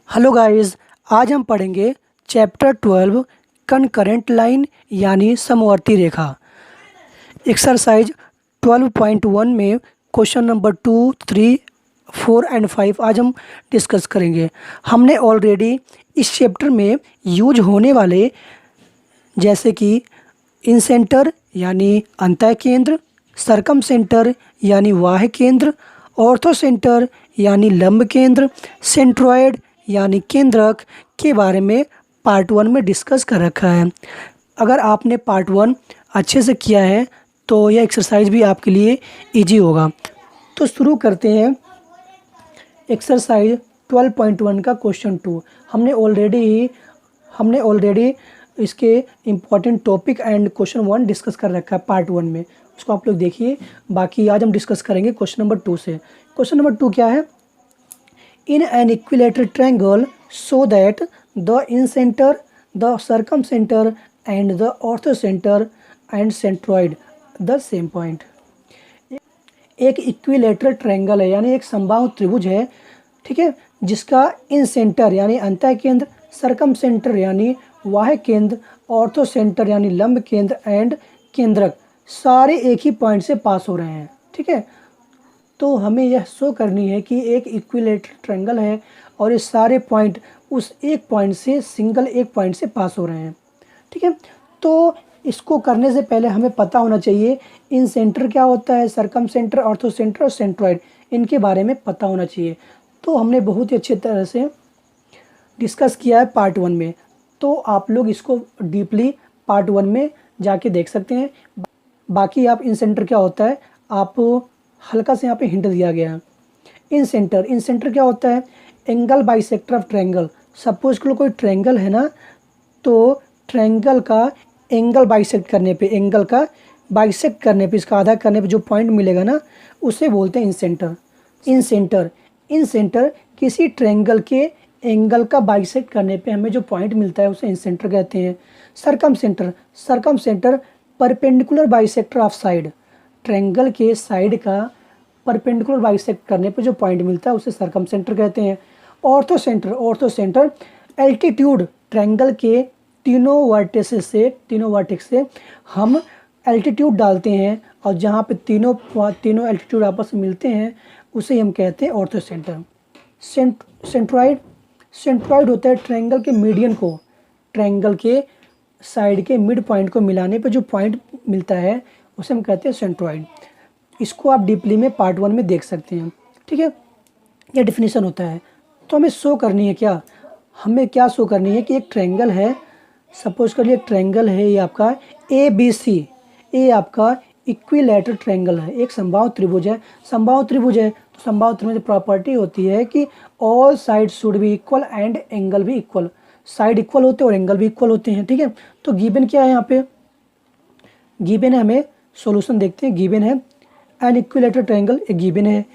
Hello guys, आज हम पढ़ेंगे चैप्टर 12 कनकरेंट लाइन यानी समवर्ती रेखा। एक्सरसाइज 12.1 में क्वेश्चन नंबर 2, 3, 4 एंड 5 आज हम डिस्कस करेंगे। हमने ऑलरेडी इस चैप्टर में यूज होने वाले जैसे कि इन सेंटर यानी अंतः केंद्र, सरकम सेंटर यानी वाह्य केंद्र, ऑर्थो सेंटर यानी लंब केंद्र, सेंट्रॉयड यानी केंद्रक के बारे में पार्ट 1 में डिस्कस कर रखा है। अगर आपने पार्ट 1 अच्छे से किया है तो यह एक्सरसाइज भी आपके लिए इजी होगा। तो शुरू करते हैं एक्सरसाइज 12.1 का क्वेश्चन 2। हमने ऑलरेडी इसके important topic and question 1 discuss कर रखा है पार्ट 1 में, उसको आप लोग देखिए। बाकी आज हम डिस्कस करेंगे क्वेश्चन नंबर 2 से। क्वेश्चन नंबर 2 क्या है? In an equilateral triangle, so that the incenter, the circumcenter and the orthocenter and centroid the same point। एक इक्विलेटरल ट्रायंगल है यानी एक समबाहु त्रिभुज है, ठीक है, जिसका इन सेंटर यानी अंतः केंद्र, सरकम सेंटर यानी वाह्य केंद्र, ऑर्थो सेंटर यानी लंब केंद्र एंड केंद्रक सारे एक ही पॉइंट से पास हो रहे हैं, ठीक है। तो हमें यह शो करनी है कि एक इक्विलेटरल ट्रायंगल है और ये सारे पॉइंट उस एक पॉइंट से एक पॉइंट से पास हो रहे हैं, ठीक है। तो इसको करने से पहले हमें पता होना चाहिए इन सेंटर क्या होता है, सरकम सेंटर, ऑर्थो सेंटर और सेंट्रॉयड, इनके बारे में पता होना चाहिए। तो हमने बहुत ही अच्छे तरह से डिस्कस किया है पार्ट 1 में, तो आप लोग इसको डीपली पार्ट 1 में जाके देख सकते हैं। बाकी आप इन सेंटर क्या होता है, आप हल्का से यहाँ पे हिंट दिया गया है। इन सेंटर क्या होता है? Angle bisector of triangle. Suppose करो कोई ट्रायंगल है ना, तो ट्रायंगल का एंगल बाइसेक्ट करने पे, इसका आधा करने पे जो पॉइंट मिलेगा ना, उसे बोलते हैं इन सेंटर किसी ट्रायंगल के एंगल का बाइसेक्ट करने पे हमें जो पॉइंट मिलता है उसे इन सेंटर कहते हैं। Circumcentre perpendicular bisector of side, triangle के साइड का परपेंडिकुलर बाइसेक्ट करने पे जो पॉइंट मिलता है उसे सरकम सेंटर कहते हैं। ऑर्थो सेंटर एल्टीट्यूड, ट्रायंगल के तीनों वर्टेक्स से हम एल्टीट्यूड डालते हैं और जहाँ पे तीनों एल्टीट्यूड आपस में मिलते हैं उसे हम कहते हैं ऑर्थो सेंटर। सेंट्रॉयड होता है ट्रायंगल के मीडियन को, ट्रायंगल के साइड के मिड पॉइंट को मिलाने पे जो पॉइंट मिलता है उसे हम कहते हैं सेंट्रॉयड। इसको आप डीपली में पार्ट 1 में देख सकते हैं, ठीक है। यह डिफिनीशन होता है। तो हमें शो करनी है क्या? हमें क्या शो करनी है कि एक ट्रायंगल है, सपोज करिए एक ट्रायंगल है, ये आपका ABC, ये आपका इक्विलैटरल ट्रायंगल है, एक समबाहु त्रिभुज है। तो समबाहु त्रिभुज की प्रॉपर्टी होती है कि all side should be equal and angle भी इक्वल। साइड इक्वल होते हैं और एंगल भी इक्वल होते हैं, ठीक है। तो गिवन क्या है यहाँ पे? गिवन है, हमें सॉल्यूशन देखते हैं। गिवन है एन इक्विलैटरल ट्रायंगल, एक गिवन है।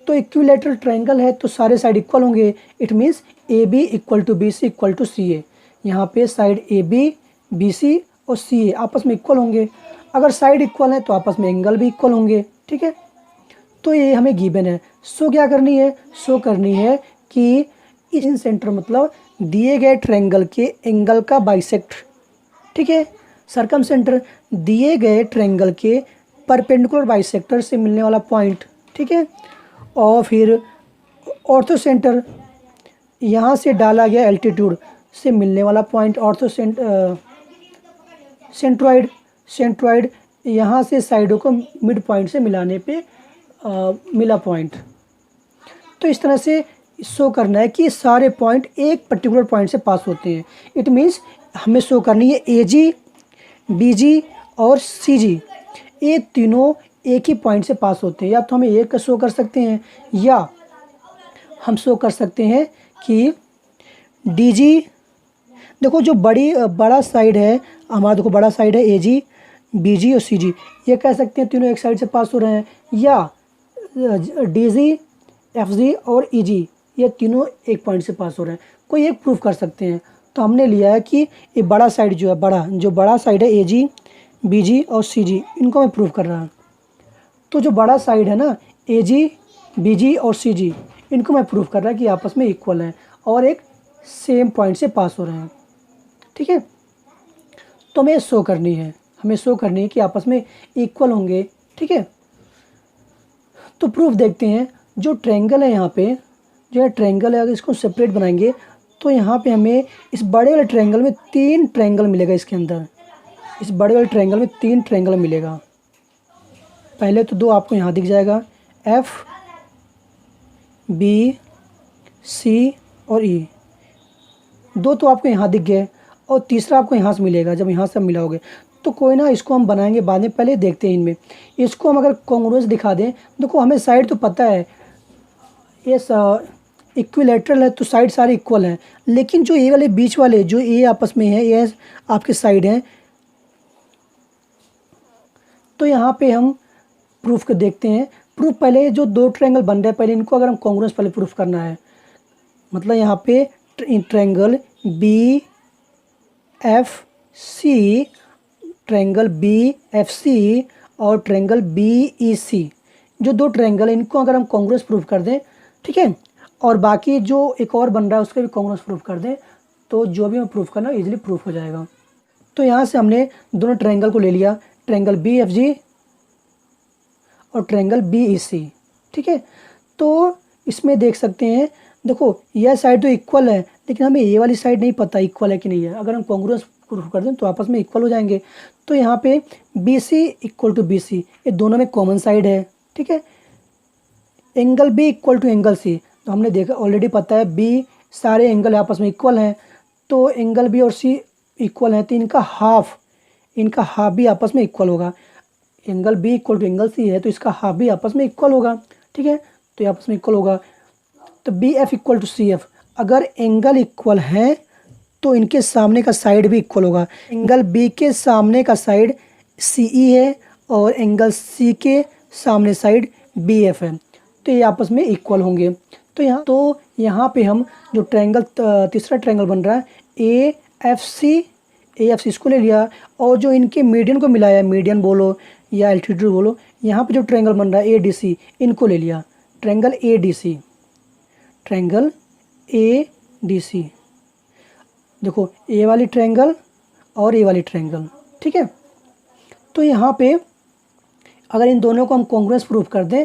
तो इक्विलैटरल ट्रायंगल है तो सारे साइड इक्वल होंगे। It means AB equal to BC equal to CA। यहाँ पे साइड AB, BC और CA आपस में इक्वल होंगे। अगर साइड इक्वल है तो आपस में एंगल भी इक्वल होंगे, ठीक है। तो ये हमें गिवन है। सो क्या करनी है? शो करनी है कि इन सेंटर मतलब दिए गए ट्रायंगल के एंगल का बाइसेक्ट, ठीक है। सरकम सेंटर दिए गए ट्रायंगल के परपेंडिकुलर बाइसेक्टर से मिलने वाला पॉइंट, ठीक है। और फिर ऑर्थो सेंटर यहाँ से डाला गया एल्टीट्यूड से मिलने वाला पॉइंट। ऑर्थो सेंट्रॉयड यहाँ से साइडों को मिड पॉइंट से मिलाने पे मिला पॉइंट। तो इस तरह से शो करना है कि सारे पॉइंट एक पर्टिकुलर पॉइंट से पास होते हैं। इट मीन्स हमें शो करनी है AG, BG और CG, ये तीनों एक ही पॉइंट से पास होते हैं। या तो हमें एक का शो कर सकते हैं या हम शो कर सकते हैं कि DG, देखो जो बड़ा साइड है हमारा, देखो बड़ा साइड है AG, BG और CG, ये कह सकते हैं तीनों एक साइड से पास हो रहे हैं। या DG, FG और EG, ये तीनों एक पॉइंट से पास हो रहे हैं। कोई एक प्रूफ कर सकते हैं। तो हमने लिया है कि ये बड़ा साइड जो है, बड़ा साइड है AG, BG और CG, इनको मैं प्रूफ कर रहा हूँ। तो जो बड़ा साइड है ना AG, BG और CG, इनको मैं प्रूफ कर रहा कि आपस में इक्वल हैं। और एक सेम पॉइंट से पास हो रहे हैं, ठीक है। तो हमें शो करनी है, कि आपस में इक्वल होंगे, ठीक है। तो प्रूफ देखते हैं। जो ट्रायंगल है यहाँ पे, जो है ट्रायंगल है, अगर इसको सेपरेट बनाएंगे तो यहाँ पे हमें इस बड़े वाले ट्रायंगल में 3 ट्रायंगल मिलेगा। इसके अंदर इस बड़े वाले ट्रायंगल में 3 ट्रायंगल मिलेगा। पहले तो 2 आपको यहाँ दिख जाएगा, एफ बी सी और ई, 2 तो आपको यहाँ दिख गए और तीसरा आपको यहाँ से मिलेगा। जब यहाँ से मिलाओगे तो कोई ना, इसको हम बनाएंगे बाद में, पहले देखते हैं इनमें। इसको हम अगर कॉन्ग्रुएंस दिखा दें, देखो हमें साइड तो पता है, ये इक्विलेटरल है तो साइड सारे इक्वल हैं, लेकिन जो ए वाले बीच वाले, जो ए आपस में है, ये आपके साइड हैं। तो यहाँ पे हम प्रूफ को देखते हैं। प्रूफ पहले जो 2 ट्रायंगल बन रहे हैं, पहले इनको अगर हम कॉन्ग्रुएंस पहले प्रूफ करना है। मतलब यहाँ पे triangle B F C, triangle B F C और ट्रायंगल बी ई सी, जो 2 ट्रायंगल, इनको अगर हम कॉन्ग्रुएंस प्रूफ कर दें, ठीक है, और बाकी जो एक और बन रहा है उसका भी कॉन्ग्रुएंस प्रूफ कर दें, तो जो भी हमें प्रूफ करना है इजीली प्रूफ हो जाएगा। तो यहाँ से हमने दोनों ट्रायंगल को ले लिया, ट्रायंगल बी एफ जी और ट्रायंगल बी ई सी, ठीक है। तो इसमें देख सकते हैं, देखो यह साइड तो इक्वल है, लेकिन हमें ये वाली साइड नहीं पता इक्वल है कि नहीं है। अगर हम कॉन्ग्रुएंस प्रूफ कर दें तो आपस में इक्वल हो जाएंगे। तो यहाँ पे B C equal to B C, ये दोनों में कॉमन साइड है, ठीक है। Angle B equal to angle C, तो हमने देखा, ऑलरेडी पता है बी, सारे एंगल आपस में इक्वल हैं, तो एंगल बी और सी इक्वल हैं, तो इनका हाफ भी आपस में इक्वल होगा। Angle B equal to angle C है तो इसका हाफ भी आपस में इक्वल होगा, ठीक है। तो ये आपस में इक्वल होगा। तो B F equal to C F, अगर एंगल इक्वल हैं तो इनके सामने का साइड भी इक्वल होगा। एंगल बी के सामने का साइड सी ई है और एंगल सी के सामने साइड बी एफ है, तो ये आपस में इक्वल होंगे। तो यहाँ पे हम जो ट्रायंगल, तीसरा ट्रायंगल बन रहा है ए एफ सी, इसको ले लिया, और जो इनके मीडियन को मिलाया, मीडियन बोलो या एल्टीट्यूड बोलो, यहाँ पे जो ट्रायंगल बन रहा है ए डी सी, इनको ले लिया, triangle A D C, triangle A D C. देखो ए वाली ट्रायंगल और ए वाली ट्रायंगल, ठीक है। तो यहाँ पे अगर इन दोनों को हम कॉन्ग्रुएंस प्रूफ कर दें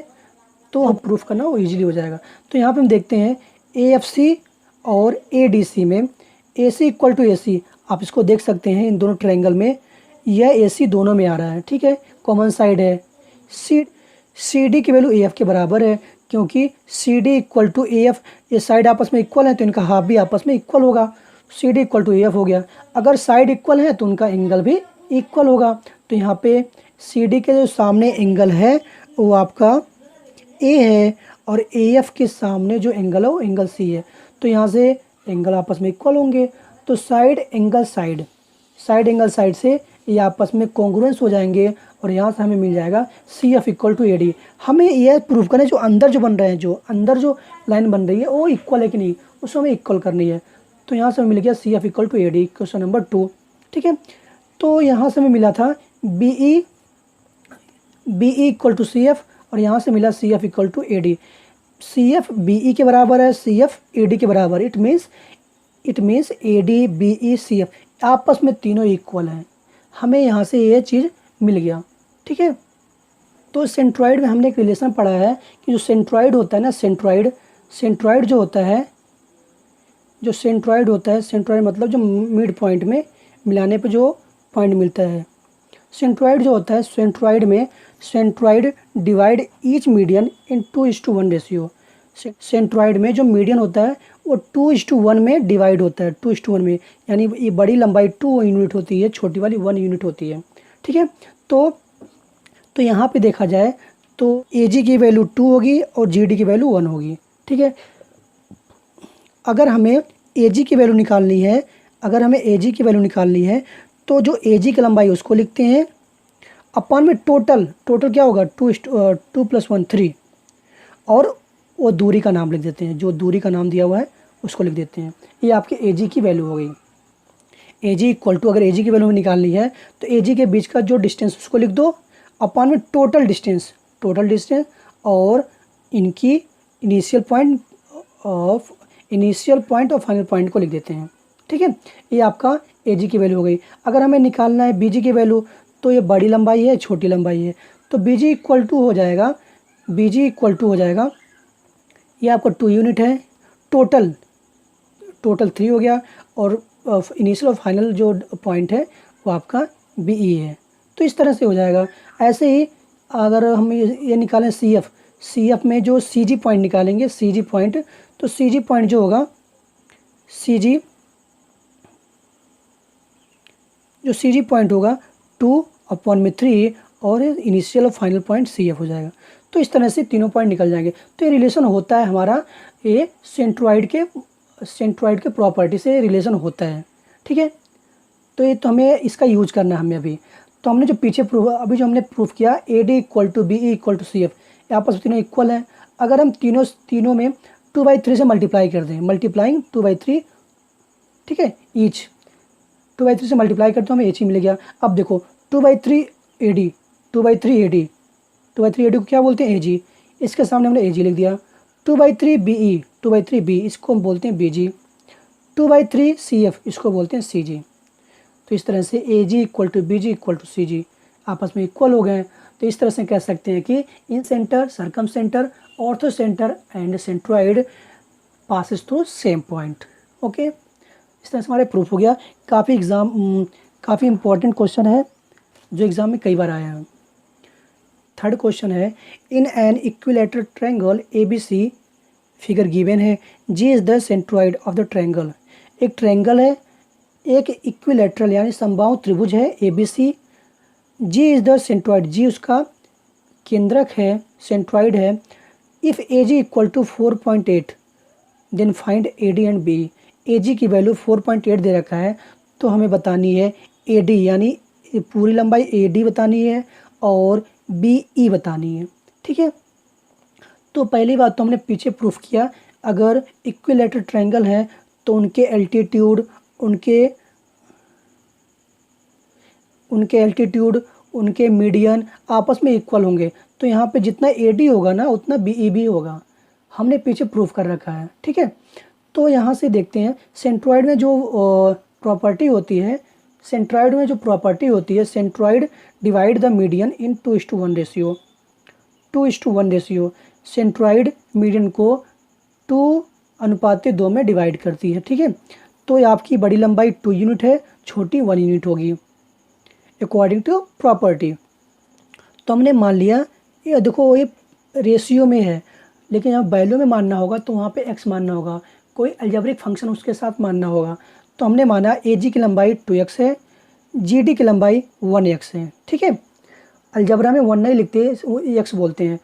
तो हम प्रूफ करना वो इजीली हो जाएगा। तो यहाँ पे हम देखते हैं ए एफ सी और ए डी सी में ए सी इक्वल टू ए सी, आप इसको देख सकते हैं इन दोनों ट्रायंगल में, यह ए सी दोनों में आ रहा है, ठीक है, कॉमन साइड है। सी डी की वैल्यू ए एफ के बराबर है, क्योंकि C D equal to A F, ये साइड आपस में इक्वल है तो इनका हाफ भी आपस में इक्वल होगा। C D equal to A F हो गया। अगर साइड इक्वल है तो उनका एंगल भी इक्वल होगा। तो यहाँ पे सी डी के जो सामने एंगल है वो आपका ए है, और ए एफ के सामने जो एंगल है वो एंगल सी है। तो यहाँ से एंगल आपस में इक्वल होंगे। तो साइड एंगल साइड से ये आपस में कॉन्ग्रुएंस हो जाएंगे, और यहाँ से हमें मिल जाएगा C F equal to A D. हमें यह प्रूफ करना है जो अंदर जो बन रहे हैं, जो अंदर जो लाइन बन रही है वो इक्वल है कि नहीं, उसको हमें इक्वल करनी है। तो यहाँ से हमें मिल गया C F equal to A D, question number 2, ठीक है। तो यहाँ से हमें मिला था B E equal to C F, और यहाँ से मिला C F equal to A D. C F B E के बराबर है, सी एफ ए डी के बराबर, it means A D B E C F आपस में तीनों इक्वल हैं। हमें यहाँ से ये चीज़ मिल गया, ठीक है। तो सेंट्रॉइड में हमने एक रिलेशन पढ़ा है कि जो सेंट्रॉइड होता है ना, सेंट्रॉइड जो होता है, सेंट्रॉइड मतलब जो मिड पॉइंट में मिलाने पे जो पॉइंट मिलता है, सेंट्रॉइड जो होता है, सेंट्रॉइड डिवाइड ईच मीडियन इन 2:1 रेशियो। सेंट्रॉइड में जो मीडियन होता है वो 2:1 में डिवाइड होता है, 2:1 में, यानी ये बड़ी लंबाई 2 यूनिट होती है, छोटी वाली 1 यूनिट होती है, ठीक है। तो यहाँ पे देखा जाए तो ए जी की वैल्यू 2 होगी और जी डी की वैल्यू 1 होगी, ठीक है। अगर हमें ए जी की वैल्यू निकालनी है, तो जो ए जी की लंबाई उसको लिखते हैं अपन में टोटल क्या होगा, 2 + 1 3, और वो दूरी का नाम लिख देते हैं, जो दूरी का नाम दिया हुआ है उसको लिख देते हैं। ये आपके ए जी की वैल्यू हो गई। ए जी इक्वल टू, अगर ए जी की वैल्यू निकालनी है तो ए जी के बीच का जो डिस्टेंस उसको लिख दो अपन में टोटल डिस्टेंस, और इनकी initial point of initial point और फाइनल पॉइंट को लिख देते हैं। ठीक है, ये आपका ए जी की वैल्यू हो गई। अगर हमें निकालना है बी जी की वैल्यू, तो ये बड़ी लंबाई है, छोटी लंबाई है, तो बी जी इक्वल टू हो जाएगा, बी जी इक्वल टू हो जाएगा, ये आपका 2 यूनिट है, टोटल टोटल 3 हो गया, और इनिशियल और फाइनल जो पॉइंट है वो आपका बी ई है। तो इस तरह से हो जाएगा। ऐसे ही अगर हम ये निकालें सी एफ, सी एफ में जो सी जी पॉइंट निकालेंगे, सी जी पॉइंट, तो सी जी पॉइंट जो होगा, सी जी जो सी जी पॉइंट होगा 2/3, और इनिशियल और फाइनल पॉइंट सी एफ हो जाएगा। तो इस तरह से तीनों पॉइंट निकल जाएंगे। तो ये रिलेशन होता है हमारा, ये सेंट्रॉइड के प्रॉपर्टी से रिलेशन होता है। ठीक है, तो ये तो हमें इसका यूज करना है हमें अभी। तो हमने जो पीछे प्रूफ, अभी जो हमने प्रूफ किया, A D equal to B E equal to C F, आपस में तीनों इक्वल है। अगर हम तीनों में 2/3 से मल्टीप्लाई कर दें, मल्टीप्लाइंग 2/3, ठीक है, ईच 2/3 से मल्टीप्लाई करते तो हमें एच ही मिल गया। अब देखो 2/3 A D, 2/3 A D, 2/3 A D को क्या बोलते हैं, ए जी, इसके सामने हमने ए जी लिख दिया। 2/3 बी ई, 2/3 बी, इसको हम बोलते हैं बी जी। 2/3 सी एफ, इसको बोलते हैं सी जी। तो इस तरह से A G equal to B G equal to C G आपस में इक्वल हो गए। तो इस तरह से कह सकते हैं कि incentre, circumcentre, orthocentre and centroid passes through same point. Okay, इस तरह से हमारे प्रूफ हो गया। काफ़ी इंपॉर्टेंट क्वेश्चन है जो एग्ज़ाम में कई बार आया है। थर्ड क्वेश्चन है, in an equilateral triangle A B C, figure given है, G is the centroid of the triangle. एक ट्रायंगल है, एक इक्विलेटरल यानी समबाहु त्रिभुज है A B C, G is the centroid, G उसका केंद्रक है, सेंट्रॉइड है। If A G equal to 4.8 then find A D and B. A G की वैल्यू 4.8 दे रखा है, तो हमें बतानी है ए डी यानी पूरी लंबाई ए डी बतानी है और बी ई बतानी है। ठीक है, तो पहली बात तो हमने पीछे प्रूफ किया, अगर इक्विलेटरल ट्रायंगल है तो उनके एल्टीट्यूड, उनके मीडियन आपस में इक्वल होंगे। तो यहाँ पे जितना ए डी होगा ना, उतना बी ई भी होगा, हमने पीछे प्रूफ कर रखा है। ठीक है, तो यहाँ से देखते हैं सेंट्रॉइड में जो प्रॉपर्टी होती है, centroid divide the median in 2:1 ratio, 2:1 ratio. Centroid median को 2:2 में डिवाइड करती है। ठीक है, तो ये आपकी बड़ी लंबाई 2 यूनिट है, छोटी 1 यूनिट होगी अकॉर्डिंग टू प्रॉपर्टी। तो हमने मान लिया, ये देखो ये रेशियो में है, लेकिन यहाँ वैल्यू में मानना होगा तो वहाँ पे एक्स मानना होगा, कोई अलजेब्रिक फंक्शन उसके साथ मानना होगा। तो हमने माना ए जी की लंबाई 2x है, जी डी की लंबाई 1x है। ठीक है, अलजबरा में 1 नहीं लिखते, वो x बोलते हैं।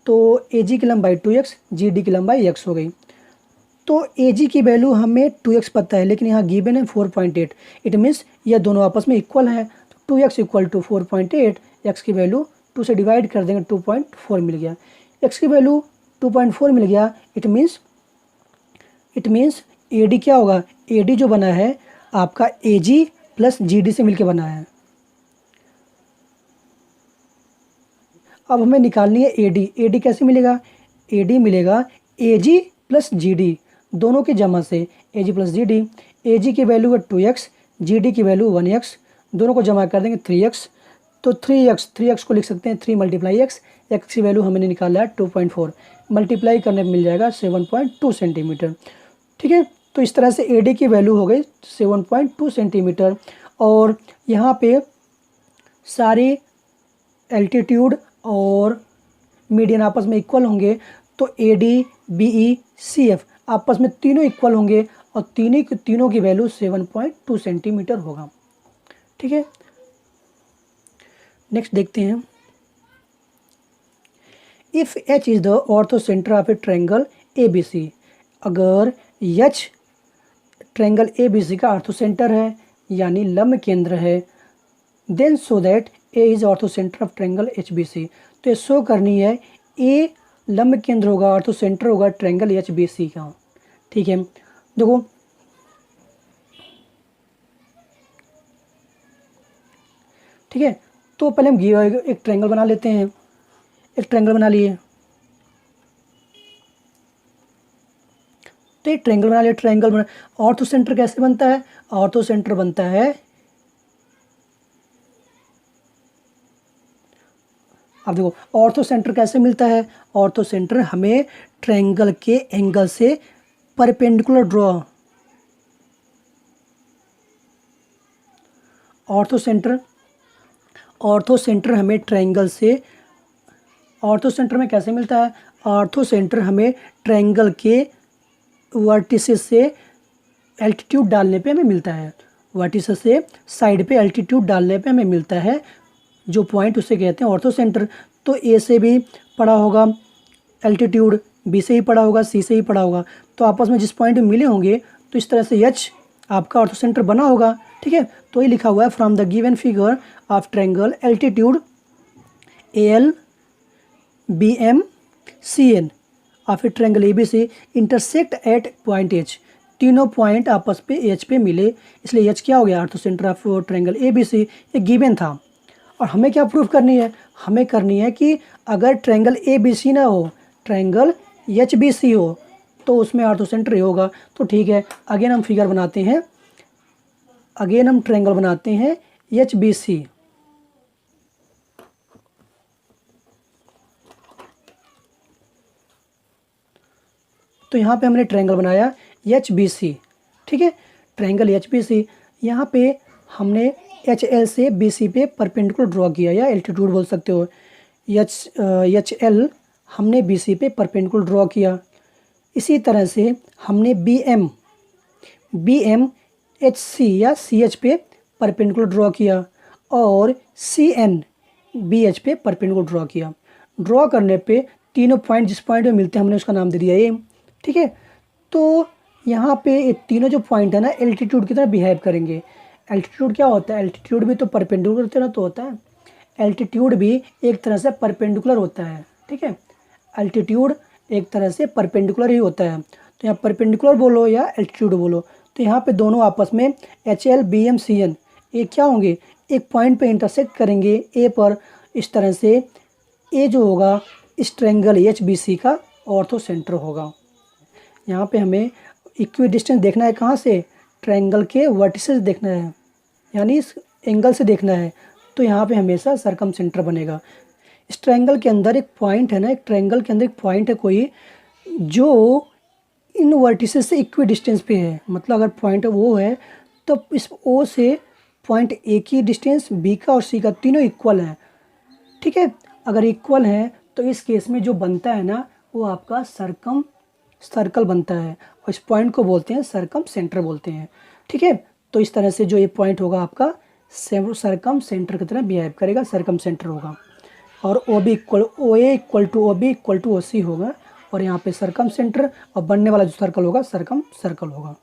तो ए जी की लंबाई 2x, जी डी की लंबाई x हो गई। तो ए जी की वैल्यू हमें 2x पता है, लेकिन यहाँ गिवन है 4.8, इट मीन्स ये दोनों आपस में इक्वल हैं। तो 2x इक्वल टू 4.8, एक्स की वैल्यू 2 से डिवाइड कर देंगे, 2.4 मिल गया। एक्स की वैल्यू 2.4 मिल गया, इट मीन्स ए डी क्या होगा, ए डी जो बना है आपका ए जी प्लस जी डी से मिलकर बना है। अब हमें निकालनी है ए डी। ए डी कैसे मिलेगा, ए डी मिलेगा ए जी प्लस जी डी दोनों के जमा से, A ji plus G D. A G की वैल्यू है 2x, जी डी की वैल्यू 1x, दोनों को जमा कर देंगे 3x। तो 3x को लिख सकते हैं 3 × x, x की वैल्यू हमने निकाला है 2.4, मल्टीप्लाई करने पर मिल जाएगा 7.2 सेंटीमीटर। ठीक है, तो इस तरह से ए डी की वैल्यू हो गई 7.2 सेंटीमीटर। और यहाँ पे सारी एल्टीट्यूड और मीडियन आपस में इक्वल होंगे, तो A D, B E, C F आपस में तीनों इक्वल होंगे, और तीनों की वैल्यू 7.2 सेंटीमीटर होगा। ठीक है, नेक्स्ट देखते हैं, if H is the orthocentre of a triangle A B C. अगर H triangle A B C का ऑर्थो सेंटर है यानी लंब केंद्र है, then show that A is orthocentre of triangle H B C. तो ये show करनी है ए लंब केंद्र होगा, ऑर्थो सेंटर होगा ट्रायंगल एच बी सी का। ठीक है, देखो ठीक है, तो पहले हम एक ट्रायंगल बना लेते हैं। एक ट्रायंगल बना लिए, तो ये ट्रायंगल बना लिया, ट्रायंगल बना। ऑर्थो सेंटर कैसे बनता है? ऑर्थो सेंटर बनता है, अब देखो ऑर्थो सेंटर कैसे मिलता है? ऑर्थो सेंटर हमें ट्रायंगल के एंगल से परपेंडिकुलर ड्रॉ, ऑर्थो सेंटर हमें ट्रायंगल से, ऑर्थो सेंटर में कैसे मिलता है? ऑर्थो सेंटर हमें ट्रायंगल के वर्टिसेस से एल्टीट्यूड डालने पे हमें मिलता है, वर्टिसेस से साइड पे एल्टीट्यूड डालने पे हमें मिलता है जो पॉइंट, उसे कहते हैं ऑर्थो सेंटर। तो ए से भी पड़ा होगा एल्टीट्यूड, बी से ही पड़ा होगा, सी से ही पड़ा होगा, तो आपस में जिस पॉइंट में मिले होंगे तो इस तरह से एच आपका ऑर्थो सेंटर बना होगा। ठीक है, तो ये लिखा हुआ है from the given figure of triangle altitude L B M C N of a triangle A B C intersect at point H, तीनों पॉइंट आपस पे एच पे मिले, इसलिए एच क्या हो गया? Orthocentre of triangle A B C. ये गिवन था और हमें क्या प्रूफ करनी है? हमें करनी है कि अगर ट्रायंगल ए बी सी ना हो, ट्रायंगल एच बी सी हो, तो उसमें ऑर्थो सेंटर ही होगा। तो ठीक है, अगेन हम फिगर बनाते हैं, अगेन हम ट्रायंगल बनाते हैं एच बी सी। तो यहाँ पे हमने ट्रायंगल बनाया एच बी सी। ठीक है, ट्रायंगल एच बी सी, यहाँ पे हमने एच एल से बी सी पे परपेंडिकुलर ड्रॉ किया, या एल्टीट्यूड बोल सकते हो। एच एल हमने बी सी पे परपेंडिकुलर ड्रॉ किया। इसी तरह से हमने बी एम एच सी या सी एच पे परपेंडिकुलर ड्रॉ किया, और सी एन बी एच पे परपेंडिकुलर ड्रॉ किया। ड्रॉ करने पे तीनों पॉइंट जिस पॉइंट में मिलते हैं हमने उसका नाम दे दिया ए। ठीक है, तो यहाँ पे ये तीनों जो पॉइंट है ना एल्टीट्यूड की तरह बिहेव करेंगे। एल्टीट्यूड क्या होता है? एल्टीट्यूड भी तो परपेंडिकुलर तरह तो होता है, एल्टीट्यूड भी एक तरह से परपेंडिकुलर होता है। ठीक है, एल्टीट्यूड एक तरह से परपेंडिकुलर ही होता है, तो यहाँ परपेंडिकुलर बोलो या एल्टीट्यूड बोलो, तो यहाँ पे दोनों आपस में H L B M C N ये क्या होंगे? एक पॉइंट पे इंटरसेक्ट करेंगे ए पर। इस तरह से ए जो होगा इस ट्रायंगल एच बी सी का ऑर्थो सेंटर होगा। यहाँ पे हमें इक्वी डिस्टेंस देखना है, कहाँ से? ट्रायंगल के वर्टिसेस देखना है, यानी इस एंगल से देखना है, तो यहाँ पे हमेशा सर्कम सेंटर बनेगा। इस ट्रायंगल के अंदर एक पॉइंट है ना, एक ट्रायंगल के अंदर एक पॉइंट है कोई जो इन वर्टिसेस से इक्वी डिस्टेंस पे है, मतलब अगर पॉइंट वो है तो इस ओ से पॉइंट ए की डिस्टेंस, बी का और सी का तीनों इक्वल है। ठीक है, अगर इक्वल है तो इस केस में जो बनता है ना वो आपका सर्कल बनता है, और इस पॉइंट को बोलते हैं सर्कम सेंटर बोलते हैं। ठीक है, तो इस तरह से जो ये पॉइंट होगा आपका सर्कम सेंटर की तरह बिहेव करेगा, सर्कम सेंटर होगा। और O B equal O A equal to O B equal to O C होगा, और यहाँ पे सर्कम सेंटर, और बनने वाला जो सर्कल होगा सर्कम सर्कल होगा।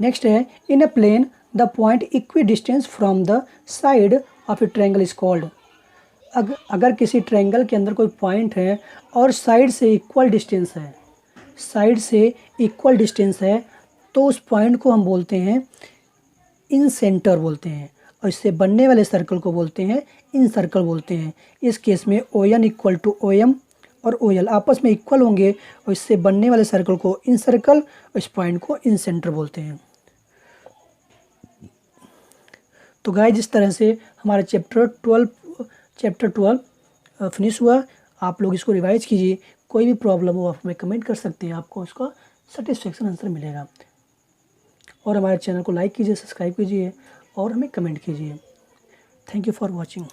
नेक्स्ट है in a plane the point equidistance from the side of a triangle is called. अगर किसी ट्रायंगल के अंदर कोई पॉइंट है और साइड से इक्वल डिस्टेंस है, साइड से इक्वल डिस्टेंस है, तो उस पॉइंट को हम बोलते हैं इन सेंटर बोलते हैं, और इससे बनने वाले सर्कल को बोलते हैं इन सर्कल बोलते हैं। इस केस में O N equal to O M और ओ एल आपस में इक्वल होंगे, और इससे बनने वाले सर्कल को इन सर्कल और इस पॉइंट को इन सेंटर बोलते हैं। तो गाइस इस तरह से हमारा चैप्टर 12 फिनिश हुआ। आप लोग इसको रिवाइज कीजिए, कोई भी प्रॉब्लम हो आप हमें कमेंट कर सकते हैं, आपको उसका सेटिस्फेक्शन आंसर मिलेगा। और हमारे चैनल को लाइक कीजिए, सब्सक्राइब कीजिए और हमें कमेंट कीजिए। Thank you for watching.